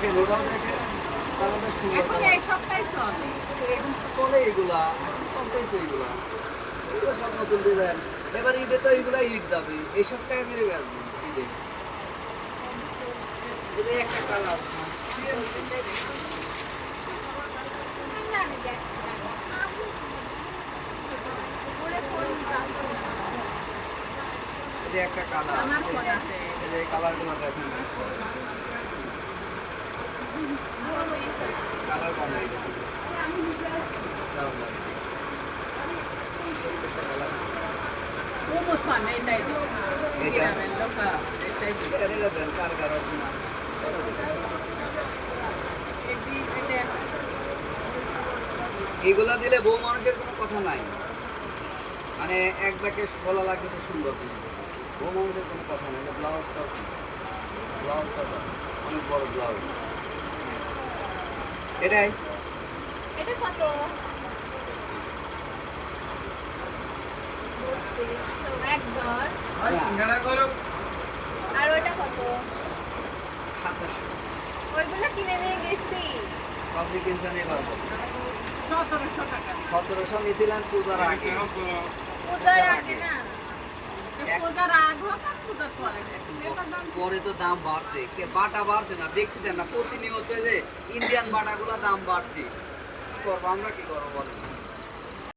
দেখেন ওটাও দেখেন কালারটা সুন্দর এখন এই সপ্তাহে চলে। এখন তো চলে এগুলা চলতেছে এগুলা এগুলো সব নতুন ডিজাইন এবার ঈদে তো এগুলা ঈদ যাবে এই সপ্তাহে মিলে আসবে ঈদে এটা একটা কালার এটা একটা কালার আমার ফোন আছে। এই কালারগুলো দেখেন কালার কম হয়ে গেছে দারুণ লাগে। মোমো খান এটাই তো। গ্রামের লোক এটাই তো। এটা দেন কারগার অরিজিনাল এটা এইগুলা দিলে বউ মানুষের কোনো কথা নাই মানে এক ব্যাকে গলা লাগবে তো সুন্দর দিলে বউ মানুষের কোনো কথা নাই ব্লাউজটাও সুন্দর ব্লাউজটা অনেক বড় ব্লাউজ এটাই এটা কত? 32 একবার। আর ওটা কত? 2700 ওইগুলো কিনে নিয়ে গেছি। কত কিনছেন এবার 1700 টাকা। 1700 নিয়েছিলেন পূজার আগে পূজার আগে না। পূজার আগ হোক আর পূজার পরে হোক। এটার দাম পরে তো দাম বাড়ছে বাটা বাড়ছে না দেখতেছেন না প্রতিনিয়ত যে ইন্ডিয়ান বাটাগুলো দাম বাড়তি কি করবো আমরা কি করবো বলেন